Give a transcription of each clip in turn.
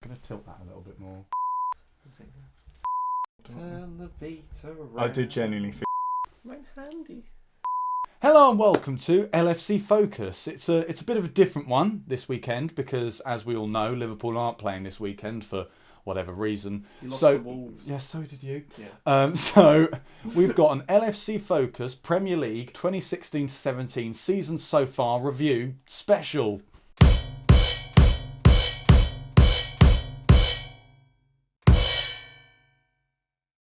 I'm going to tilt that a little bit more. Turn the beat around. I do genuinely feel Right handy. Hello and welcome to LFC Focus. It's a bit of a different one this weekend because, as we all know, Liverpool aren't playing this weekend for whatever reason. You lost the Wolves. Yeah, so did you. Yeah. So we've got an LFC Focus Premier League 2016-17 season so far review special.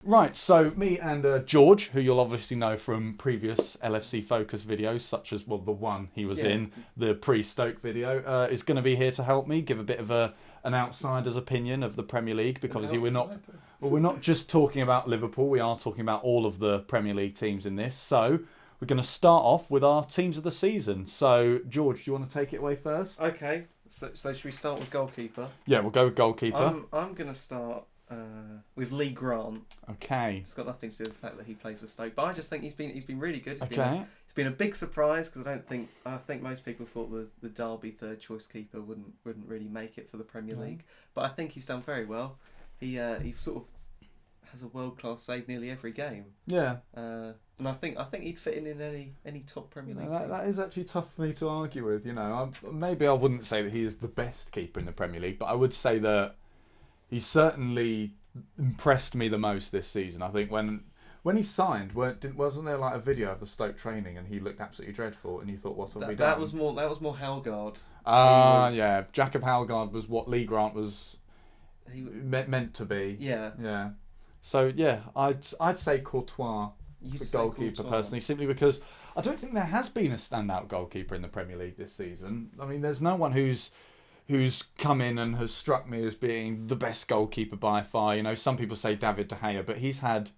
Right, so me and George, who you'll obviously know from previous LFC Focus videos, such as, well, the one he was in, the pre-Stoke video, is going to be here to help me give a bit of an outsider's opinion of the Premier League, because obviously we're not just talking about Liverpool, we are talking about all of the Premier League teams in this. So we're going to start off with our teams of the season. So, George, do you want to take it away first? Okay, so should we start with goalkeeper? Yeah, we'll go with goalkeeper. I'm going to start with Lee Grant. Okay. It's got nothing to do with the fact that he plays for Stoke, but I just think he's been really good. He's been a big surprise because I think most people thought the Derby third choice keeper wouldn't really make it for the Premier League, but I think he's done very well. He sort of has a world class save nearly every game. Yeah. And I think he'd fit in any top Premier League team. That is actually tough for me to argue with. You know, maybe I wouldn't say that he is the best keeper in the Premier League, but I would say that he certainly impressed me the most this season. I think when he signed, wasn't there like a video of the Stoke training and he looked absolutely dreadful and you thought, what have we done? That was more Hallgaard. Yeah, Jacob Hallgaard was what Lee Grant was meant to be. Yeah. Yeah. So yeah, I'd say Courtois for goalkeeper personally, simply because I don't think there has been a standout goalkeeper in the Premier League this season. I mean, there's no one who's come in and has struck me as being the best goalkeeper by far. You know, some people say David De Gea, but he's had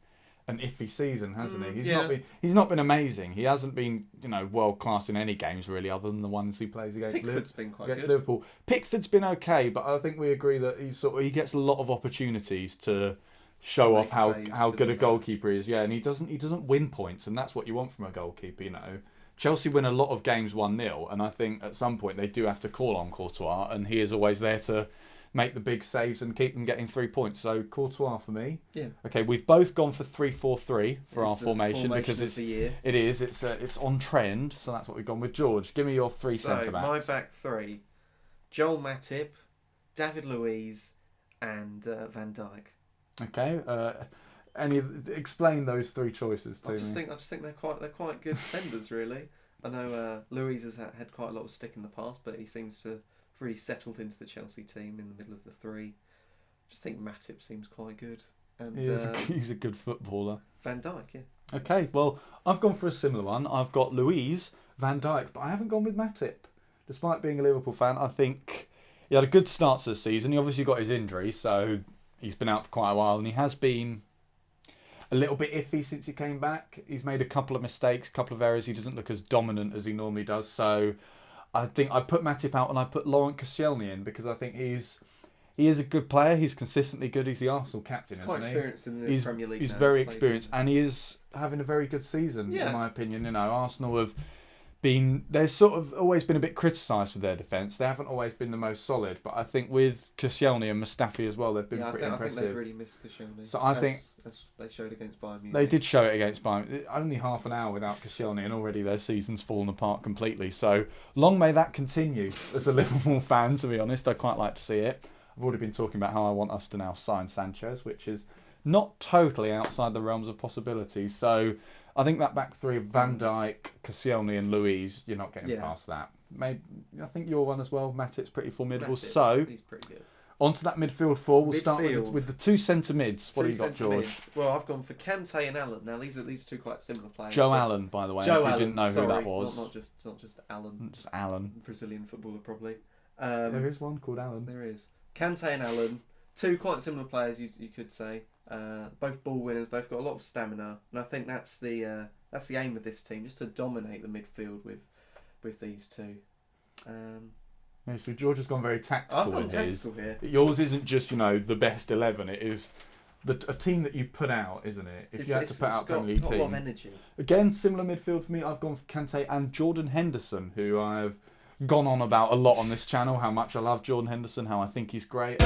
an iffy season, hasn't he? He's not been amazing. He hasn't been, world class in any games really, other than the ones he plays against Pickford's been quite good. Liverpool. Pickford's been okay, but I think we agree that he gets a lot of opportunities to show off how good a goalkeeper is. Yeah, and he doesn't win points, and that's what you want from a goalkeeper. You know, Chelsea win a lot of games 1-0, and I think at some point they do have to call on Courtois, and he is always there to make the big saves and keep them getting 3 points. So Courtois for me. Yeah. Okay, we've both gone for 3-4-3 for our formation because it's on trend. So that's what we've gone with. George, give me your three centre backs. My back three: Joel Matip, David Luiz, and Van Dijk. Okay. Explain those three choices to me. I just think they're quite good defenders, really. I know Luiz has had quite a lot of stick in the past, but he seems to have really settled into the Chelsea team in the middle of the three. I just think Matip seems quite good. And he's a good footballer. Van Dijk, yeah. Okay, well, I've gone for a similar one. I've got Luiz, Van Dijk, but I haven't gone with Matip. Despite being a Liverpool fan, I think he had a good start to the season. He obviously got his injury, so he's been out for quite a while, and he has been a little bit iffy since he came back. He's made a couple of mistakes, a couple of errors. He doesn't look as dominant as he normally does. So I think I put Matip out and I put Laurent Koscielny in because I think he is a good player. He's consistently good. He's the Arsenal captain, isn't he? He's quite experienced in the Premier League. He's very experienced, and he is having a very good season, in my opinion. You know, Arsenal have they've sort of always been a bit criticised for their defence. They haven't always been the most solid, but I think with Koscielny and Mustafi as well, they've been pretty impressive. I think they've really missed Koscielny. So I think as they showed against Bayern Munich. They did show it against Bayern. Only half an hour without Koscielny, and already their season's fallen apart completely. So long may that continue. As a Liverpool fan, to be honest, I quite like to see it. I've already been talking about how I want us to now sign Sanchez, which is not totally outside the realms of possibility. So I think that back three of Van Dijk, Koscielny and Luiz, you're not getting past that. Maybe I think your one as well. Matip's pretty formidable. So he's pretty good. On to that midfield four. We'll start with the two centre mids. What have you got, George? Mids. Well, I've gone for Kante and Allen. Now these are two quite similar players. Joe Allen, by the way, if you didn't know who that was. Not just Allen. Just Allen. Brazilian footballer, probably. There is one called Allen. There is. Kante and Allen, two quite similar players, you could say. Both ball winners, both got a lot of stamina, and I think that's the aim of this team, just to dominate the midfield with these two. So George has gone very tactical. I've gone tactical here. Yours isn't just the best 11. It is a team that you put out, isn't it? If you had to put out a Premier League team, a lot of energy. Again, similar midfield for me. I've gone for Kante and Jordan Henderson, who I've gone on about a lot on this channel, how much I love Jordan Henderson, how I think he's great.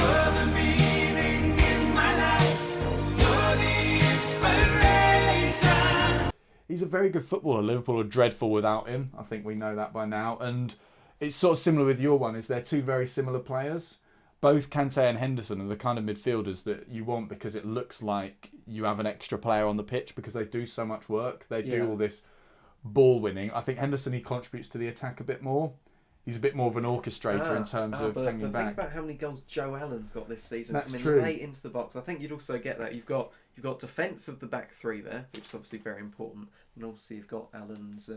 He's a very good footballer. Liverpool are dreadful without him. I think we know that by now. And it's sort of similar with your one, is they're two very similar players. Both Kante and Henderson are the kind of midfielders that you want because it looks like you have an extra player on the pitch because they do so much work. They do all this ball winning. I think Henderson, he contributes to the attack a bit more. He's a bit more of an orchestrator in terms of hanging back. Think about how many goals Joe Allen's got this season. That's true. Late into the box. I think you'd also get that. You've got defence of the back three there, which is obviously very important, and obviously you've got Allen's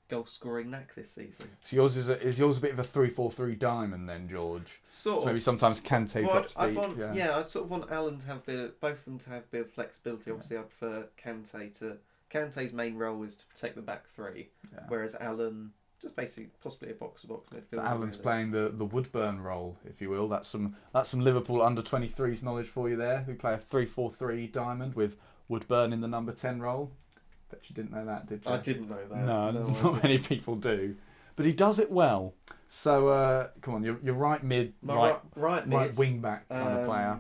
goal scoring knack this season. So yours is yours a bit of a 3-4-3 diamond then, George? Sort of. So maybe sometimes Kante drops deep. I'd sort of want Allen to have both of them to have a bit of flexibility. Obviously, I prefer Kante's main role is to protect the back three, whereas Allen just basically possibly a box-to-box midfielder. So Allen's playing the Woodburn role, if you will. That's some Liverpool under-23s knowledge for you there. We play a 3-4-3 diamond with Woodburn in the number 10 role. Bet you didn't know that, did you? I didn't know that. No, not many people do. But he does it well. So, come on, you're right mid, right wing back kind of player.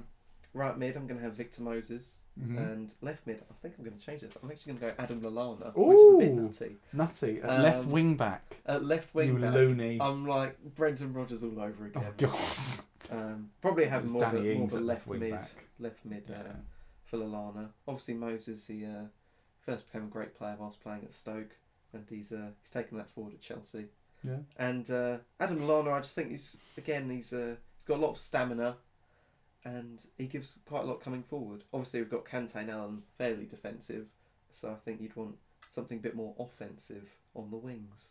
Right mid, I'm going to have Victor Moses. Mm-hmm. And left mid, I think I'm going to change this. I'm actually going to go Adam Lallana, which is a bit nutty. Nutty. Left wing back. Left wing back. Loony. I'm like Brendan Rodgers all over again. Oh, God. Probably have more of a left mid for Lallana. Obviously Moses, he first became a great player whilst playing at Stoke, and he's taken that forward at Chelsea. Yeah. And Adam Lallana, I just think he's got a lot of stamina, and he gives quite a lot coming forward. Obviously we've got Kante and Allen fairly defensive, so I think you'd want something a bit more offensive on the wings.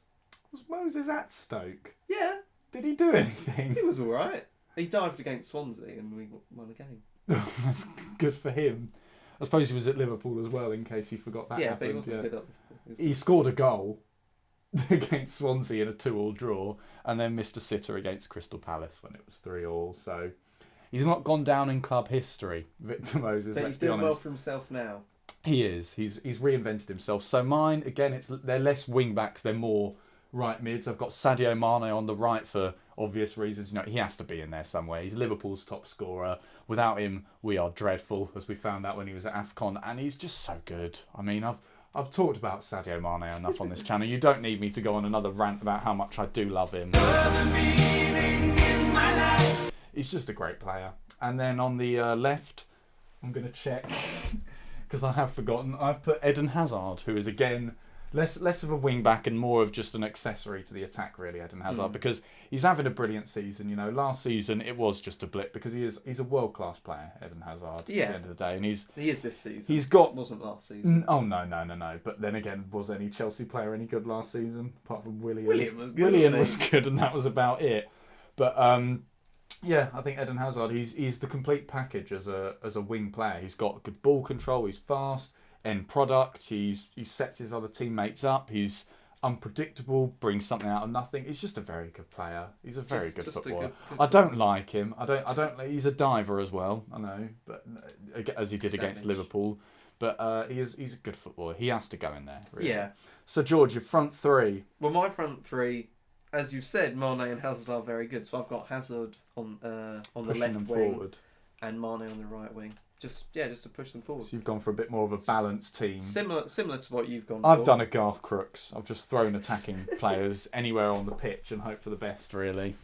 Was Moses at Stoke? Yeah. Did he do anything? He was alright. He dived against Swansea and we won a game. That's good for him. I suppose he was at Liverpool as well, in case he forgot that happened. But he wasn't a bit up. He scored a goal against Swansea in a 2-2 draw, and then missed a sitter against Crystal Palace when it was 3-3. So he's not gone down in club history, Victor Moses. But he's doing well for himself now. He is. He's reinvented himself. So mine, again, they're less wing backs, they're more right mids. I've got Sadio Mane on the right for obvious reasons. You know, he has to be in there somewhere. He's Liverpool's top scorer. Without him, we are dreadful, as we found out when he was at AFCON, and he's just so good. I mean, I've talked about Sadio Mane enough on this channel. You don't need me to go on another rant about how much I do love him. He's just a great player. And then on the left, I'm going to check, because I have forgotten, I've put Eden Hazard, who is, again, less of a wing back and more of just an accessory to the attack, really, Eden Hazard, because he's having a brilliant season. You know, last season it was just a blip because he's a world class player, Eden Hazard. At the end of the day, and he is this season. He's got wasn't last season. Oh no. But then again, was any Chelsea player any good last season apart from Willian? Willian was good. Willian was good, and that was about it. But yeah, I think Eden Hazard, he's the complete package as a wing player. He's got good ball control. He's fast. End product. He sets his other teammates up. He's unpredictable. Brings something out of nothing. He's just a very good player. He's a very good footballer. I don't like him. I don't. He's a diver as well. I know, but as he did against Liverpool. But he's a good footballer. He has to go in there. Really. Yeah. So George, your front three. Well, my front three, as you've said, Mane and Hazard are very good. So I've got Hazard on the left wing forward, and Mane on the right wing. Just to push them forward. So you've gone for a bit more of a balanced team. Similar to what you've gone for. I've done a Garth Crooks. I've just thrown attacking players anywhere on the pitch and hope for the best, really.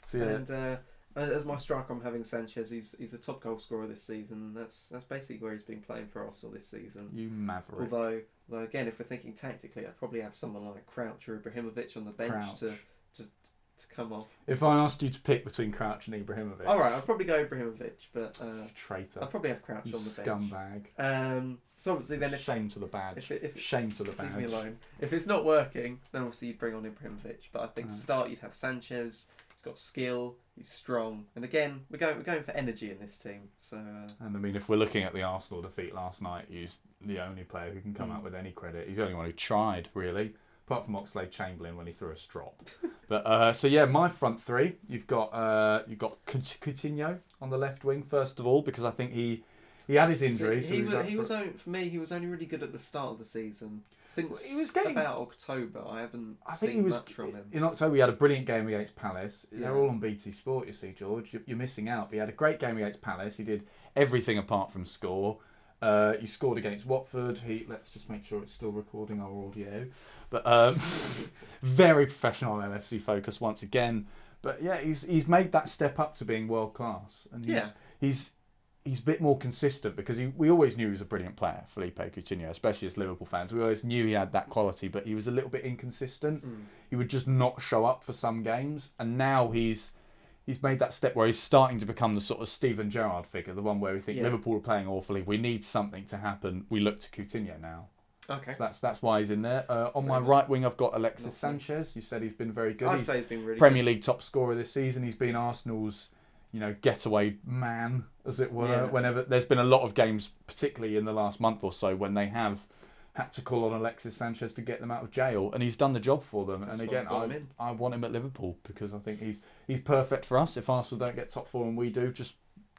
So, yeah. And as my striker, I'm having Sanchez. He's a top goal scorer this season. That's basically where he's been playing for Arsenal this season. You maverick. Although again, if we're thinking tactically, I'd probably have someone like Crouch or Ibrahimovic on the bench to come off. If I asked you to pick between Crouch and Ibrahimovic, alright, I'd probably go Ibrahimovic, but traitor. I'd probably have Crouch on the scumbag. Bench. So obviously then shame to the badge. Shame to the badge. Leave me alone. If it's not working, then obviously you'd bring on Ibrahimovic. But I think to start you'd have Sanchez. He's got skill. He's strong. And again, we're going for energy in this team. So. And I mean, if we're looking at the Arsenal defeat last night, he's the only player who can come out with any credit. He's the only one who tried, really. Apart from Oxlade-Chamberlain when he threw a strop. But so yeah, my front three. You've got Coutinho on the left wing first of all, because I think he's He had his injuries. He was only, for me, he was only really good at the start of the season. Since he was getting, about October, I think seen much from him. In October, he had a brilliant game against Palace. They're all on BT Sport, you see, George. You're missing out. He had a great game against Palace. He did everything apart from score. He scored against Watford. Let's just make sure it's still recording our audio. But very professional on LFC Focus once again. But yeah, he's made that step up to being world class, and he's a bit more consistent because we always knew he was a brilliant player, Felipe Coutinho, especially as Liverpool fans. We always knew he had that quality, but he was a little bit inconsistent. He would just not show up for some games, and now he's made that step where he's starting to become the sort of Steven Gerrard figure, the one where we think Liverpool are playing awfully, we need something to happen, we look to Coutinho now. Okay. So that's why he's in there. On my right wing, I've got Alexis Sanchez. You said he's been very good. I'd say he's been really Premier good. League top scorer this season. He's been Arsenal's, getaway man, as it were. Yeah. Whenever there's been a lot of games, particularly in the last month or so, when they have had to call on Alexis Sanchez to get them out of jail, and he's done the job for them. That's and again, I want him at Liverpool because I think he's perfect for us. If Arsenal don't get top four and we do, just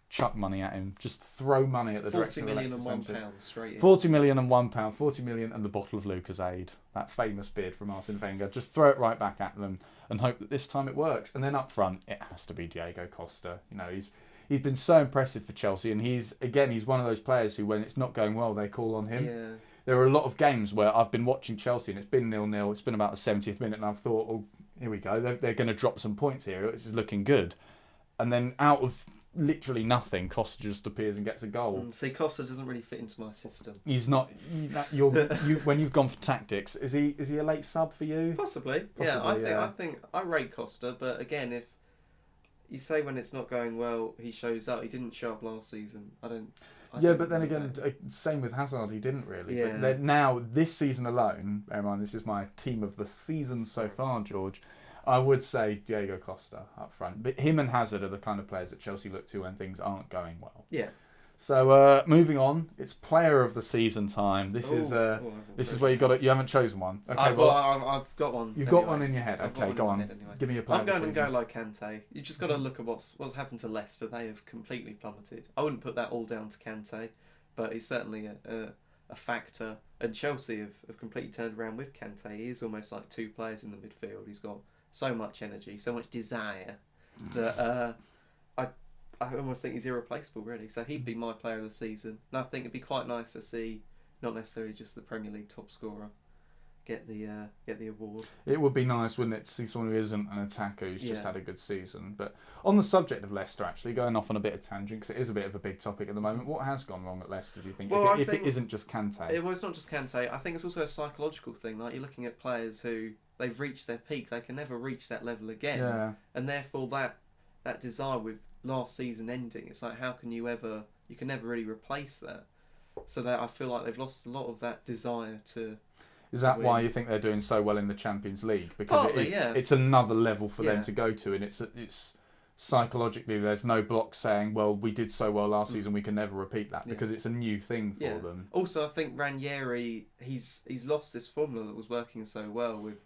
chuck money at him. Just throw money at the direction of Alexis Sanchez. 40 million and £1 straight in. 40 million and £1, 40 million and the bottle of Lucozade. That famous beard from Arsene Wenger. Just throw it right back at them and hope that this time it works. And then up front, it has to be Diego Costa. He's been so impressive for Chelsea, and he's one of those players who, when it's not going well, they call on him. Yeah. There are a lot of games where I've been watching Chelsea and it's been 0-0. It's been about the 70th minute, and I've thought, oh, here we go. They're going to drop some points here. This is looking good. And then out of literally nothing, Costa just appears and gets a goal. See, Costa doesn't really fit into my system. He's not. When you've gone for tactics, is he a late sub for you? Possibly. Yeah, I think I rate Costa, but again, if you say when it's not going well, he shows up. He didn't show up last season. But then again, same with Hazard. He didn't really. Yeah. But now this season alone, bear in mind this is my team of the season so far, George. I would say Diego Costa up front. But him and Hazard are the kind of players that Chelsea look to when things aren't going well. Yeah. So moving on, it's player of the season time. This is where you haven't chosen one. Okay, I've got one. You've got one in your head. Okay, go on. Give me a player. I'm going to go like Kante. You just got to look at what's happened to Leicester. They have completely plummeted. I wouldn't put that all down to Kante, but he's certainly a factor. And Chelsea have completely turned around with Kante. He is almost like two players in the midfield. He's got so much energy, so much desire that I almost think he's irreplaceable, really. So he'd be my player of the season. And I think it'd be quite nice to see not necessarily just the Premier League top scorer get the award. It would be nice, wouldn't it, to see someone who isn't an attacker who's just had a good season. But on the subject of Leicester, actually, going off on a bit of tangent, because it is a bit of a big topic at the moment, what has gone wrong at Leicester, do you think? Well, if it isn't just Kante? It's not just Kante. I think it's also a psychological thing. Like, you're looking at players who they've reached their peak. They can never reach that level again. Yeah. And therefore that desire with last season ending, it's like, how can you can never really replace that. So that I feel like they've lost a lot of that desire to... Is that why you think they're doing so well in the Champions League? Because it's another level for them to go to, and it's psychologically there's no block saying, well, we did so well last season, we can never repeat that, because it's a new thing for them. Also, I think Ranieri, he's lost this formula that was working so well with.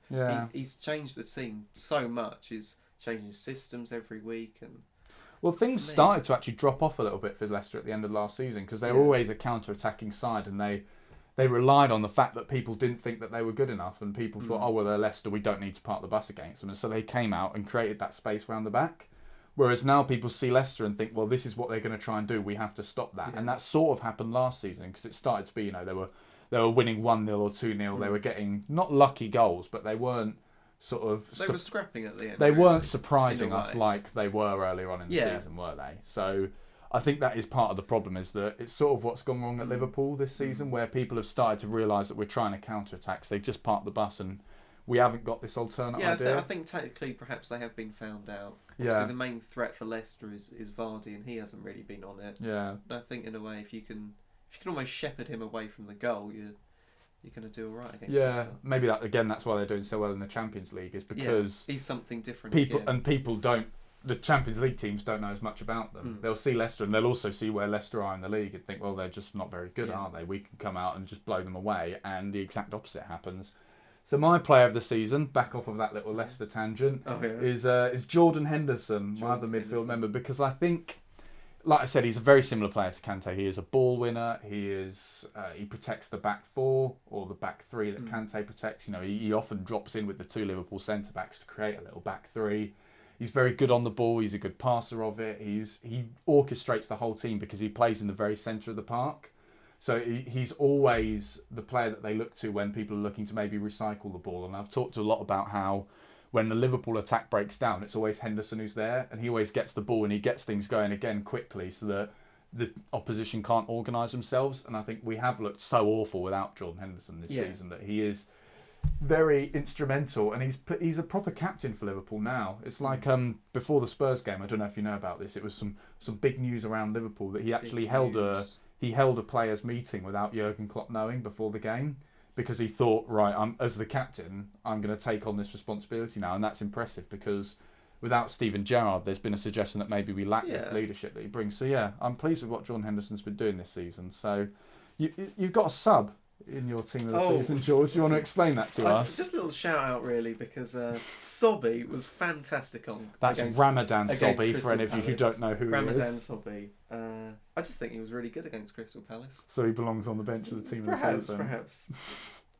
He's changed the team so much. He's changing systems every week, and things started to actually drop off a little bit for Leicester at the end of last season, because they were always a counter-attacking side, and they relied on the fact that people didn't think that they were good enough, and people thought, oh, well, they're Leicester, we don't need to park the bus against them. And so they came out and created that space round the back. Whereas now people see Leicester and think, well, this is what they're going to try and do. We have to stop that. Yeah. And that sort of happened last season, because it started to be, they were winning 1-0 or 2-0. They were getting, not lucky goals, but they weren't sort of... They were scrapping at the end. They weren't surprising us like they were earlier on in the season, were they? So... I think that is part of the problem, is that it's sort of what's gone wrong at Liverpool this season, where people have started to realise that we're trying to counter-attack. So they just parked the bus, and we haven't got this alternate idea. I think tactically perhaps they have been found out. Obviously, the main threat for Leicester is Vardy, and he hasn't really been on it. Yeah. And I think in a way, if you can almost shepherd him away from the goal, you're going to do all right against Leicester. Maybe that's why they're doing so well in the Champions League, is because he's something different. People don't. The Champions League teams don't know as much about them. They'll see Leicester, and they'll also see where Leicester are in the league and think, well, they're just not very good, are they? We can come out and just blow them away, and the exact opposite happens. So my player of the season, back off of that little Leicester tangent, is Jordan Henderson, my other midfield member, because I think like I said, he's a very similar player to Kante. He is a ball winner. He protects the back four or the back three that Kante protects. You know, he often drops in with the two Liverpool centre backs to create a little back three. He's very good on the ball. He's a good passer of it. He orchestrates the whole team because he plays in the very centre of the park. So he's always the player that they look to when people are looking to maybe recycle the ball. And I've talked a lot about how when the Liverpool attack breaks down, it's always Henderson who's there, and he always gets the ball and he gets things going again quickly so that the opposition can't organise themselves. And I think we have looked so awful without Jordan Henderson this season that he is very instrumental, and he's a proper captain for Liverpool now. It's like before the Spurs game, I don't know if you know about this, it was some big news around Liverpool that he actually held a players' meeting without Jurgen Klopp knowing before the game, because he thought, right, as the captain, I'm going to take on this responsibility now. And that's impressive, because without Steven Gerrard, there's been a suggestion that maybe we lack this leadership that he brings. So yeah, I'm pleased with what Jordan Henderson's been doing this season. So you've got a sub in your team of the season, George. Do you want to explain that to us? Just a little shout out, really, because Sobby was fantastic on. That's Ramadan Sobby, for any of you who don't know who Ramadan he is. Sobby. I just think he was really good against Crystal Palace. So he belongs on the bench of the team of the season. Perhaps.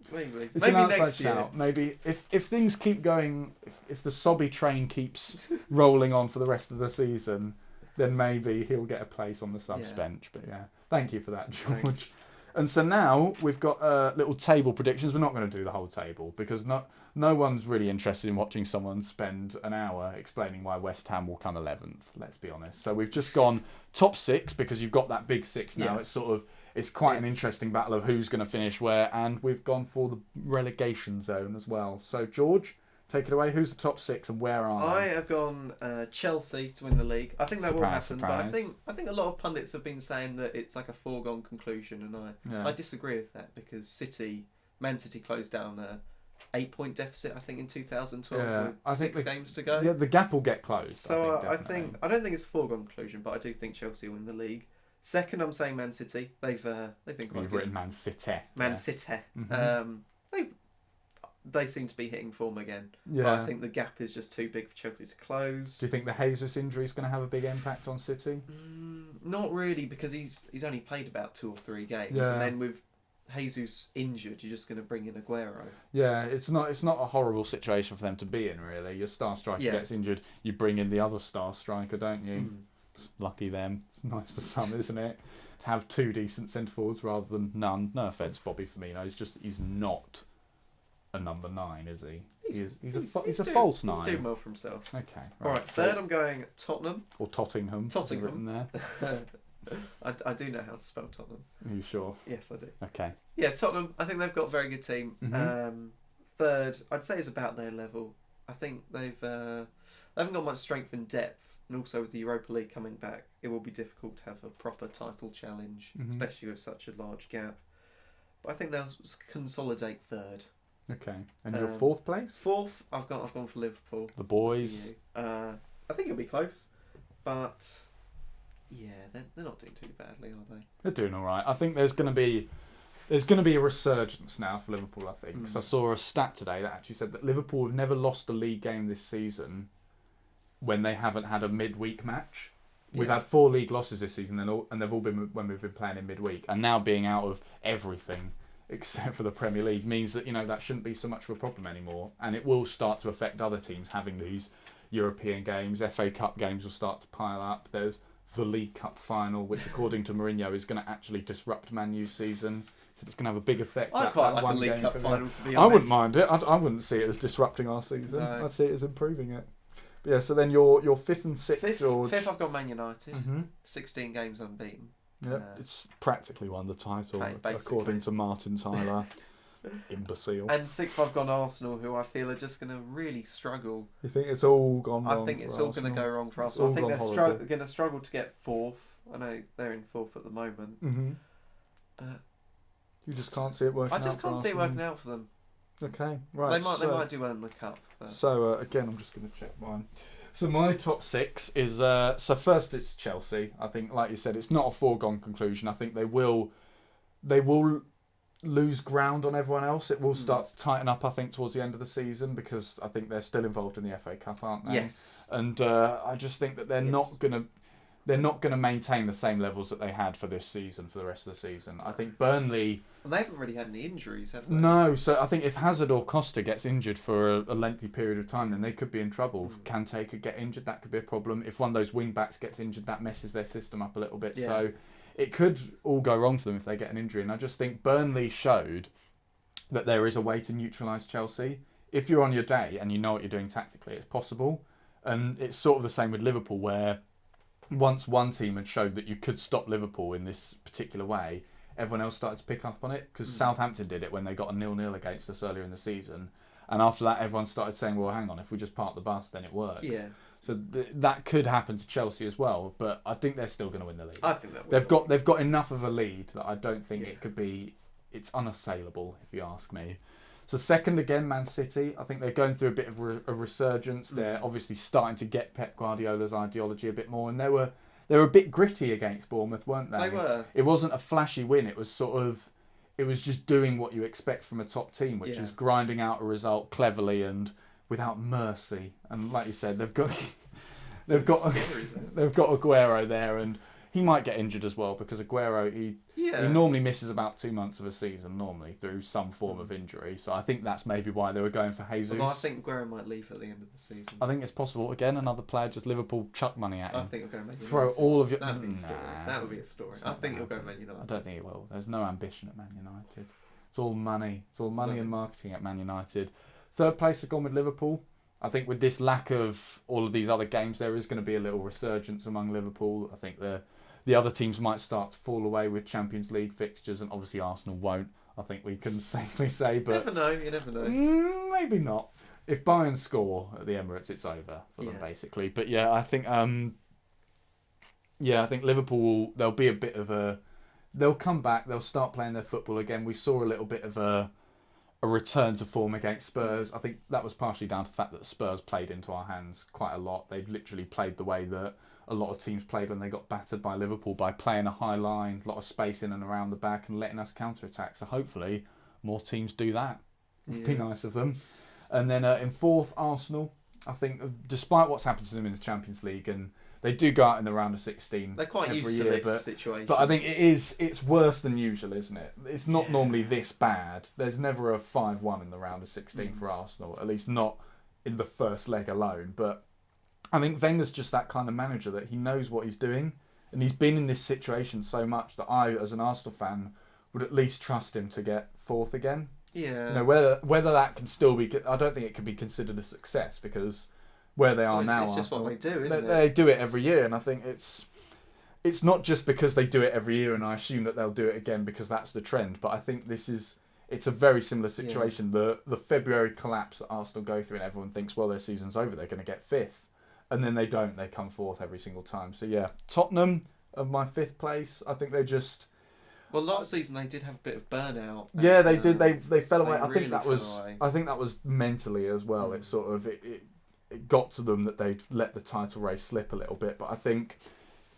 Maybe. It's Maybe an outside next year. shout. Maybe if things keep going, if the Sobby train keeps rolling on for the rest of the season, then maybe he'll get a place on the subs bench. But yeah, thank you for that, George. Thanks. And so now we've got little table predictions. We're not going to do the whole table because no one's really interested in watching someone spend an hour explaining why West Ham will come 11th. Let's be honest. So we've just gone top six because you've got that big six now. Yeah. It's quite an interesting battle of who's going to finish where, and we've gone for the relegation zone as well. So George, take it away. Who's the top six and where are I they? have gone Chelsea to win the league. I think that will happen, surprise. but I think a lot of pundits have been saying that it's like a foregone conclusion, and I disagree with that, because Man City closed down a 8-point deficit, I think, in 2012 with 6 games to go. Yeah, the gap will get closed. So I don't think it's a foregone conclusion, but I do think Chelsea win the league. Second, I'm saying Man City. They've been quite You've good. written Man City. Man City. Mm-hmm. They seem to be hitting form again. Yeah. But I think the gap is just too big for Chelsea to close. Do you think the Jesus injury is going to have a big impact on City? Not really, because he's only played about 2 or 3 games, Yeah. and then with Jesus injured, you're just going to bring in Aguero. Yeah, it's not a horrible situation for them to be in, really. Your star striker gets injured, you bring in the other star striker, don't you? Lucky them. It's nice for some, isn't it? To have 2 decent centre forwards rather than none. No offence, Bobby Firmino. He's not a number 9, is he? He's a false 9. He's doing well for himself. Okay. All right. Third, I'm going Tottenham. Or Tottingham. Written there. I do know how to spell Tottenham. Are you sure? Yes, I do. Okay. Yeah, Tottenham. I think they've got a very good team. Mm-hmm. Third, I'd say is about their level. I think they haven't got much strength and depth. And also with the Europa League coming back, it will be difficult to have a proper title challenge, especially with such a large gap. But I think they'll consolidate third. Okay. And your fourth place? Fourth, I've gone for Liverpool. The boys. I think it'll be close, but yeah, they're not doing too badly, are they? They're doing all right. I think there's going to be a resurgence now for Liverpool, I think. So I saw a stat today that actually said that Liverpool have never lost a league game this season when they haven't had a midweek match. We've had 4 league losses this season, and they've all been when we've been playing in midweek. And now being out of everything except for the Premier League means that that shouldn't be so much of a problem anymore. And it will start to affect other teams having these European games. FA Cup games will start to pile up. There's the League Cup final, which according to Mourinho is going to actually disrupt Man U's season. So it's going to have a big effect. I quite like a League Cup final, to be honest. I wouldn't mind it. I wouldn't see it as disrupting our season. No. I'd see it as improving it. But yeah, so then your 5th and 6th, George. 5th, I've got Man United. 16 games unbeaten. Yeah, it's practically won the title, according to Martin Tyler. Imbecile. And 6th, I've gone Arsenal, who I feel are just going to really struggle. You think it's all gone wrong? I think it's all going to go wrong for Arsenal. I think they're going to struggle to get 4th. I know they're in 4th at the moment. But you just can't see it working out. I just can't see it working out for them. Okay, right. They might do well in the Cup. But... So, again, I'm just going to check mine. So my top 6 is... so first it's Chelsea. I think, like you said, it's not a foregone conclusion. I think they will lose ground on everyone else. It will start to tighten up, I think, towards the end of the season, because I think they're still involved in the FA Cup, aren't they? Yes. And I just think that they're not going to... they're not going to maintain the same levels that they had for this season for the rest of the season. I think Burnley. And they haven't really had any injuries, have they? No, so I think if Hazard or Costa gets injured for a lengthy period of time, then they could be in trouble. Kante could get injured, that could be a problem. If one of those wing backs gets injured, that messes their system up a little bit. Yeah. So it could all go wrong for them if they get an injury. And I just think Burnley showed that there is a way to neutralise Chelsea. If you're on your day and you know what you're doing tactically, it's possible. And it's sort of the same with Liverpool, where once one team had showed that you could stop Liverpool in this particular way, everyone else started to pick up on it, because Southampton did it when they got a 0-0 against us earlier in the season. And after that, everyone started saying, well, hang on, if we just park the bus, then it works. Yeah. So that could happen to Chelsea as well, but I think they're still going to win the league. I think that they've got enough of a lead that I don't think it could be. It's unassailable, if you ask me. So second again, Man City. I think they're going through a bit of a resurgence. They're obviously starting to get Pep Guardiola's ideology a bit more, and they were a bit gritty against Bournemouth, weren't they? They were. It wasn't a flashy win. It was just doing what you expect from a top team, which is grinding out a result cleverly and without mercy. And like you said, they've got Aguero there, and he might get injured as well, because Aguero he normally misses about 2 months of a season through some form of injury. So I think that's maybe why they were going for Jesus. Although I think Aguero might leave at the end of the season. I think it's possible. Again, another player, just Liverpool chuck money at him. I think he'll go Man United. Throw all of your... That would be a story. I think he'll go Man United. I don't think it will. There's no ambition at Man United. It's all money. It's all money and marketing at Man United. Third place has gone with Liverpool. I think with this lack of all of these other games, there is going to be a little resurgence among Liverpool. I think the other teams might start to fall away with Champions League fixtures, and obviously Arsenal won't. I think we can safely say, but you never know. Maybe not. If Bayern score at the Emirates, it's over for them basically. But yeah, I think Liverpool, there'll be a bit of a. They'll come back. They'll start playing their football again. We saw a little bit of a return to form against Spurs. I think that was partially down to the fact that Spurs played into our hands quite a lot. They literally played the way that a lot of teams played when they got battered by Liverpool, by playing a high line, a lot of space in and around the back, and letting us counter-attack. So hopefully more teams do that. It'd be nice of them. And then in fourth, Arsenal. I think despite what's happened to them in the Champions League, and they do go out in the round of 16 they're quite every used year, to this situation. But I think it's worse than usual, isn't it? It's not normally this bad. There's never a 5-1 in the round of 16 for Arsenal, at least not in the first leg alone. But I think Wenger's just that kind of manager, that he knows what he's doing, and he's been in this situation so much that I, as an Arsenal fan, would at least trust him to get fourth again. Yeah. You know, whether that can still be, I don't think it can be considered a success, because where they are now, it's just Arsenal, what they do, isn't it? They do it every year, and I think it's not just because they do it every year, and I assume that they'll do it again because that's the trend. But I think it's a very similar situation. Yeah. The February collapse that Arsenal go through, and everyone thinks, well, their season's over, they're going to get fifth, and then they don't. They come fourth every single time. So yeah, Tottenham of my fifth place. I think they just. Well, last season they did have a bit of burnout. Yeah, they did. They fell away. I think that was mentally as well. It sort of it got to them that they'd let the title race slip a little bit. But I think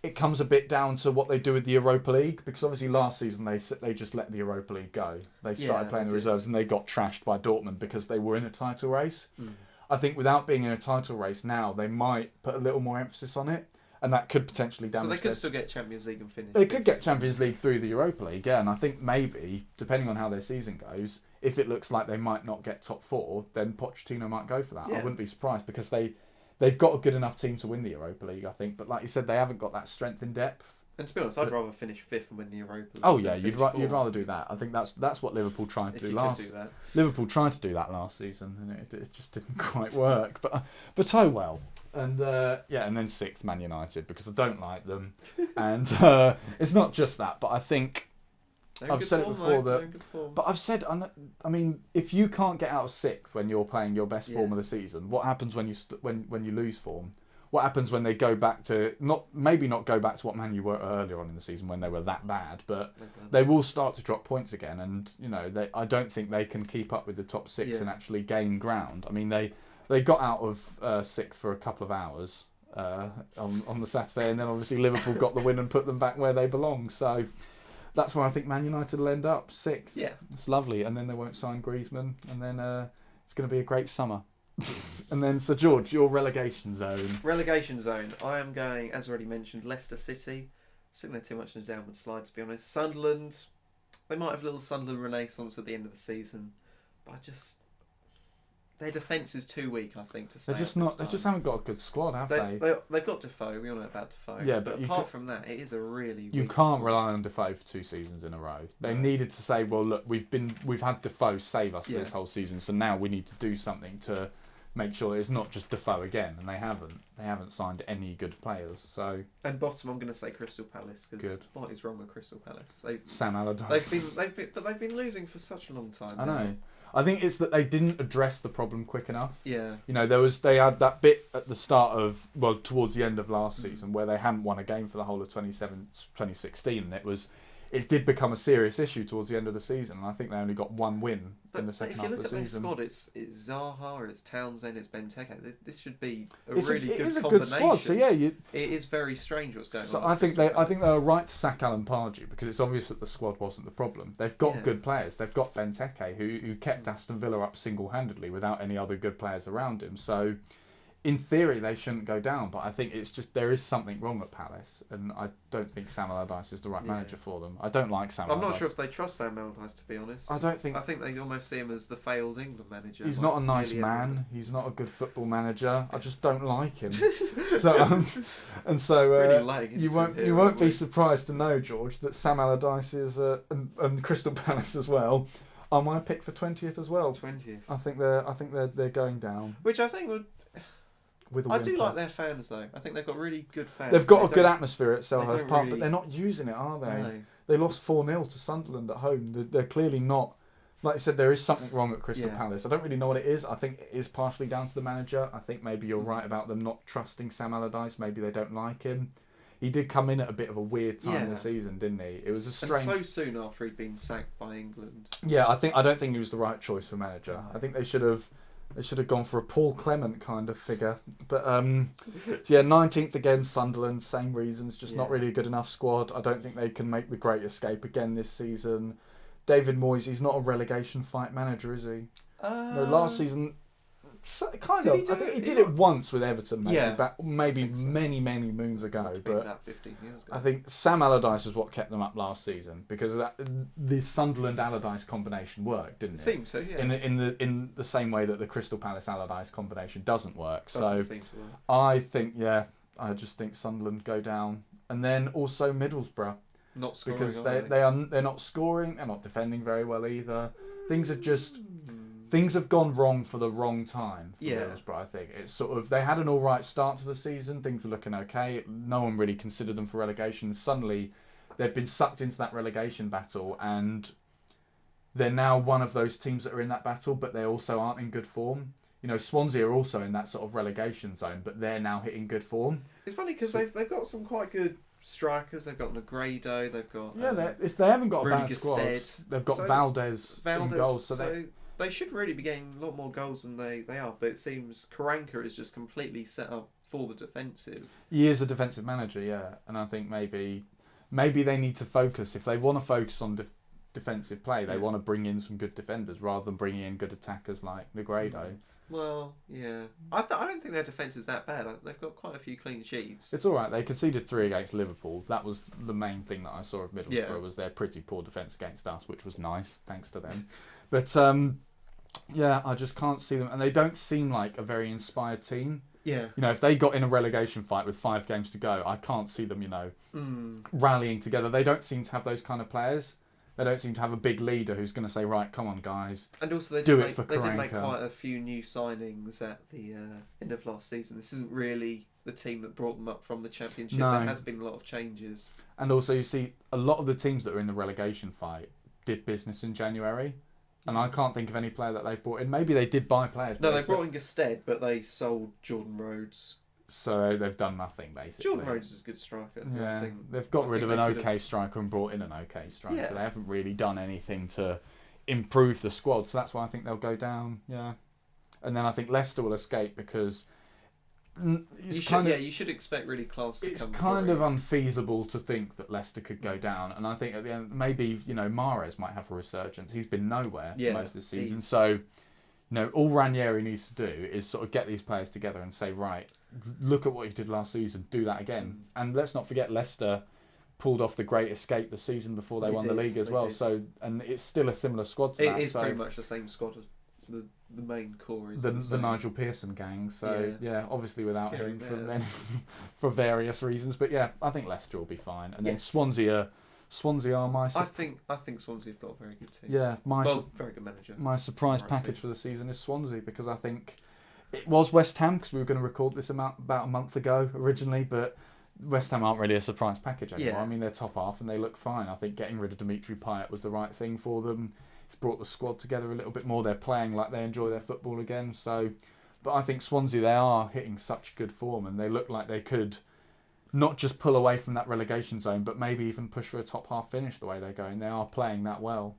it comes a bit down to what they do with the Europa League, because obviously last season they just let the Europa League go. They started playing the reserves, and they got trashed by Dortmund because they were in a title race. I think without being in a title race now, they might put a little more emphasis on it. And that could potentially damage. So they could still get Champions League and finish. They could get Champions League through the Europa League, yeah. And I think maybe, depending on how their season goes, if it looks like they might not get top four, then Pochettino might go for that. Yeah. I wouldn't be surprised, because they've got a good enough team to win the Europa League, I think. But like you said, they haven't got that strength in depth. And to be honest, I'd rather finish fifth and win the Europa League. Oh yeah, you'd rather do that. I think that's what Liverpool tried to do last. Liverpool tried to do that last season, and it just didn't quite work. But oh well. And and then sixth, Man United, because I don't like them, and it's not just that, but I think I've said it before but I've said, I mean, if you can't get out of sixth when you're playing your best form of the season, what happens when you lose form? What happens when they go back to not go back to what Man U were earlier on in the season when they were that bad, but they will start to drop points again, and you know I don't think they can keep up with the top six and actually gain ground. I mean they got out of sixth for a couple of hours on the Saturday, and then obviously Liverpool got the win and put them back where they belong. So that's where I think Man United will end up, sixth. Yeah, it's lovely, and then they won't sign Griezmann, and then it's going to be a great summer. And then, Sir George, your relegation zone. Relegation zone. I am going, as already mentioned, Leicester City. I think they're too much in a downward slide, to be honest. Sunderland, they might have a little Sunderland renaissance at the end of the season, but their defence is too weak, I think, to say. They just haven't got a good squad, have they? They've got Defoe. We all know about Defoe. Yeah, but apart from that, it is a really you weak can't squad. rely on Defoe for 2 seasons in a row. They needed to say, well, look, we've had Defoe save us for this whole season, so now we need to do something to make sure it's not just Defoe again, and they haven't. They haven't signed any good players. So. And bottom, I'm going to say Crystal Palace, because what is wrong with Crystal Palace? Sam Allardyce. They've been losing for such a long time. I know. I think it's that they didn't address the problem quick enough. Yeah. You know, they had that bit at the start of, towards the end of last season where they hadn't won a game for the whole of 2016, and it did become a serious issue towards the end of the season, and I think they only got 1 win in the second half of the season. If you look at their squad, it's Zaha, it's Townsend, it's Benteke. This should be a really good combination. Good squad, so yeah, it is very strange what's going on. I think they were right to sack Alan Pardew, because it's obvious that the squad wasn't the problem. They've got good players. They've got Benteke, who kept Aston Villa up single-handedly without any other good players around him. So, in theory, they shouldn't go down, but I think it's just there is something wrong at Palace, and I don't think Sam Allardyce is the right manager for them. I don't like Sam Allardyce. I'm not sure if they trust Sam Allardyce, to be honest. I think they almost see him as the failed England manager. He's not a nice man. He's not a good football manager. I just don't like him. So really you won't be surprised to know, George, that Sam Allardyce is and Crystal Palace as well are my pick for 20th as well. 20th. I think they're going down. Which I think would. I do like their fans though. I think they've got really good fans. They've got a good atmosphere at Selhurst Park, but they're not using it, are they? No. They lost 4-0 to Sunderland at home. They're clearly not. Like I said, there is something wrong at Crystal Palace. I don't really know what it is. I think it is partially down to the manager. I think maybe you're right about them not trusting Sam Allardyce. Maybe they don't like him. He did come in at a bit of a weird time in the season, didn't he? It was a strange. And so soon after he'd been sacked by England. Yeah, I don't think he was the right choice for manager. No. I think they should have gone for a Paul Clement kind of figure. But 19th again, Sunderland, same reasons, just not really a good enough squad. I don't think they can make the great escape again this season. David Moyes, he's not a relegation fight manager, is he? No, last season, kind of. I think he did it once with Everton, maybe many moons ago. But about 15 years ago. I think Sam Allardyce is what kept them up last season, because the Sunderland Allardyce combination worked, didn't it? Seemed to, yeah. In the same way that the Crystal Palace Allardyce combination doesn't work. Doesn't seem to work. I just think Sunderland go down, and then also Middlesbrough. Not scoring, because they're not scoring, they're not defending very well either. Things have gone wrong for the wrong time for Middlesbrough, I think. It's sort of, they had an alright start to the season, things were looking okay, no one really considered them for relegation. Suddenly they've been sucked into that relegation battle, and they're now one of those teams that are in that battle, but they also aren't in good form. You know, Swansea are also in that sort of relegation zone, but they're now hitting good form. It's funny because they've got some quite good strikers. They've got Negredo. They've got they haven't got a really bad squad. Stead. They've got Valdez in goals, so they should really be getting a lot more goals than they are. But it seems Karanka is just completely set up for the defensive. He is a defensive manager, and I think maybe they need to focus. If they want to focus on defensive play, they want to bring in some good defenders rather than bringing in good attackers like Negredo. Well, yeah. I don't think their defence is that bad. They've got quite a few clean sheets. It's all right. They conceded 3 against Liverpool. That was the main thing that I saw of Middlesbrough was their pretty poor defence against us, which was nice, thanks to them. But, I just can't see them. And they don't seem like a very inspired team. Yeah. You know, if they got in a relegation fight with 5 games to go, I can't see them, rallying together. They don't seem to have those kind of players. They don't seem to have a big leader who's going to say, right, come on, guys. And also, they did make quite a few new signings at the end of last season. This isn't really the team that brought them up from the Championship. No. There has been a lot of changes. And also, you see, a lot of the teams that are in the relegation fight did business in January. And I can't think of any player that they've brought in. Maybe they did buy players. No, they brought in Gestead, but they sold Jordan Rhodes. So they've done nothing, basically. Jordan Rhodes is a good striker. Yeah, they've got rid of an okay striker and brought in an okay striker. Yeah. They haven't really done anything to improve the squad, so that's why I think they'll go down. Yeah, and then I think Leicester will escape because you should expect really class to come through. It's kind of unfeasible to think that Leicester could go down, and I think at the end maybe Mahrez might have a resurgence. He's been nowhere most of the season, so. all Ranieri needs to do is sort of get these players together and say, right, look at what you did last season, do that again. And let's not forget Leicester pulled off the great escape the season before they won the league as well. So, and it's still a similar squad to that. It is pretty much the same squad as the main core is the Nigel Pearson gang. So obviously without him for various reasons. But yeah, I think Leicester will be fine. And then Swansea are my... I think Swansea have got a very good team. Yeah, very good manager. My surprise package for the season is Swansea, because I think it was West Ham, because we were going to record this about a month ago originally, but West Ham aren't really a surprise package anymore. Yeah. I mean, they're top half and they look fine. I think getting rid of Dimitri Payet was the right thing for them. It's brought the squad together a little bit more. They're playing like they enjoy their football again. So, but I think Swansea, they are hitting such good form, and they look like they could not just pull away from that relegation zone, but maybe even push for a top half finish the way they're going. They are playing that well.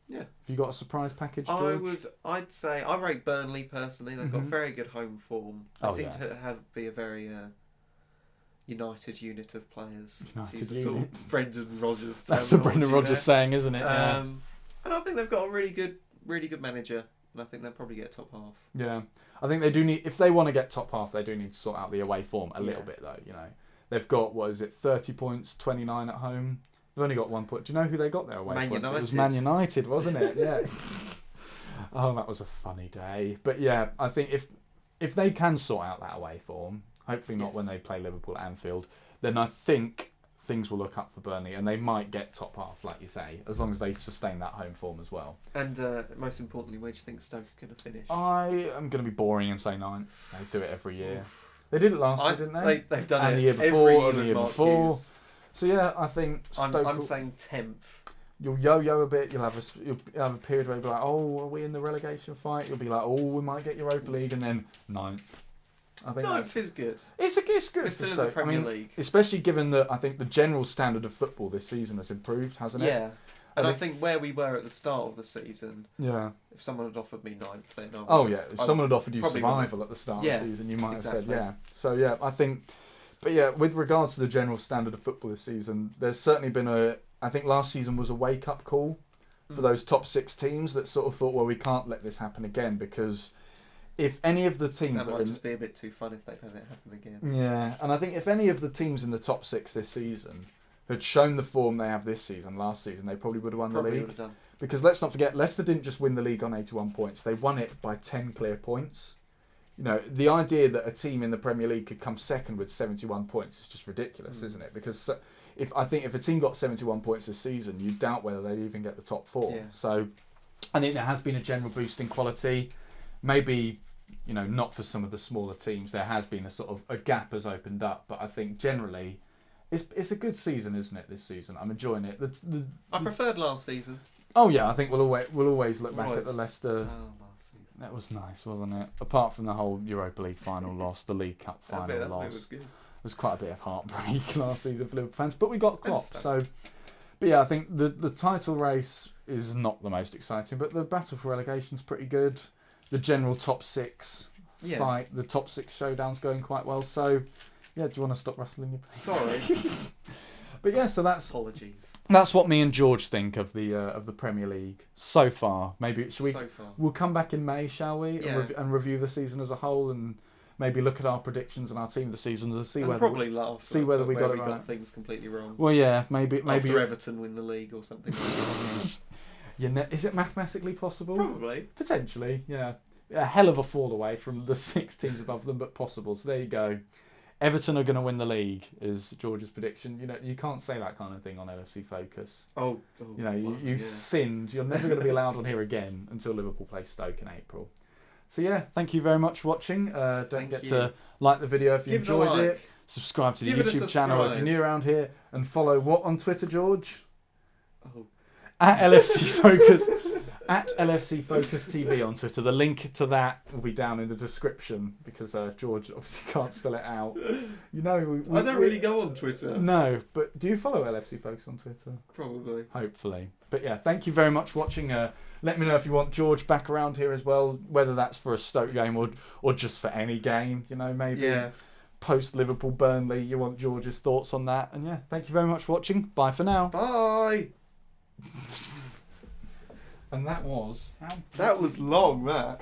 Yeah. Have you got a surprise package, George? I'd say I rate Burnley personally. They've got very good home form. They seem to be a very united unit of players. United unit. Sort of Brendan Rodgers. That's a Brendan Rodgers saying, isn't it? And I think they've got a really good manager, and I think they'll probably get top half. Yeah, I think they do need, if they want to get top half, they do need to sort out the away form a little bit though. They've got 30 points, 29 at home. They've only got 1 point. Do you know who they got their away points? It was Man United, wasn't it? Yeah. Oh, that was a funny day. But yeah, I think if they can sort out that away form, hopefully not when they play Liverpool at Anfield, then I think things will look up for Burnley, and they might get top half, like you say, as long as they sustain that home form as well. And most importantly, where do you think Stoke are going to finish? I am going to be boring and say 9. They do it every year. Oof. They did it last year, didn't they? They've done and it the year before, and the year before. So yeah, I think Stoke. I'm saying 10th. You'll yo-yo a bit. You'll have a period where you'll be like, oh, are we in the relegation fight? You'll be like, oh, we might get Europa League, and then 9th. I think 9th is good. It's good. It's still in the Premier League, especially given that I think the general standard of football this season has improved, hasn't it? Yeah. And I think where we were at the start of the season, if someone had offered me 9th, then if someone had offered you survival at the start of the season, you might have said yeah. So yeah, I think, but yeah, with regards to the general standard of football this season, there's certainly been I think last season was a wake up call for those top 6 teams that sort of thought, well, we can't let this happen again, because if any of the teams that might just be a bit too fun if they let it happen again. Yeah, and I think if any of the teams in the top 6 this season had shown the form they have this season, last season, they probably would have won the league. Because let's not forget, Leicester didn't just win the league on 81 points. They won it by 10 clear points. The idea that a team in the Premier League could come second with 71 points is just ridiculous, isn't it? Because if a team got 71 points this season, you doubt whether they'd even get the top 4. Yeah. So I think there has been a general boost in quality. Maybe, not for some of the smaller teams. There has been a gap has opened up, but I think generally it's a good season, isn't it? This season, I'm enjoying it. I preferred last season. Oh yeah, I think we'll always look back at the Leicester. Last season. That was nice, wasn't it? Apart from the whole Europa League final loss, the League Cup final loss. Was good. There was quite a bit of heartbreak last season for Liverpool fans, but we got Klopp. So, but yeah, I think the title race is not the most exciting, but the battle for relegation is pretty good. The general top 6 fight, the top 6 showdown's going quite well. So, yeah, do you want to stop rustling your paper? Sorry. But yeah, so apologies. That's what me and George think of the Premier League so far. Maybe we'll come back in May, shall we? Yeah. And review the season as a whole, and maybe look at our predictions and our team of the seasons and see whether we got it right. Got things completely wrong. Well, yeah, maybe after Everton win the league or something. Is it mathematically possible? Probably. Potentially, yeah. A hell of a fall away from the 6 teams above them, but possible. So there you go. Everton are going to win the league, is George's prediction. You can't say that kind of thing on LFC Focus. You've sinned. You're never going to be allowed on here again until Liverpool play Stoke in April. So yeah, thank you very much for watching. Don't forget to like the video if you enjoyed it. Subscribe to the YouTube channel if you're new around here, and follow what on Twitter, George? At LFC Focus. At LFC Focus TV on Twitter. The link to that will be down in the description, because George obviously can't spell it out. I don't really go on Twitter. No, but do you follow LFC Focus on Twitter? Probably. Hopefully. But yeah, thank you very much for watching. Let me know if you want George back around here as well, whether that's for a Stoke game or just for any game. Maybe post Liverpool Burnley, you want George's thoughts on that. And yeah, thank you very much for watching. Bye for now. Bye. And that was... That was long, that.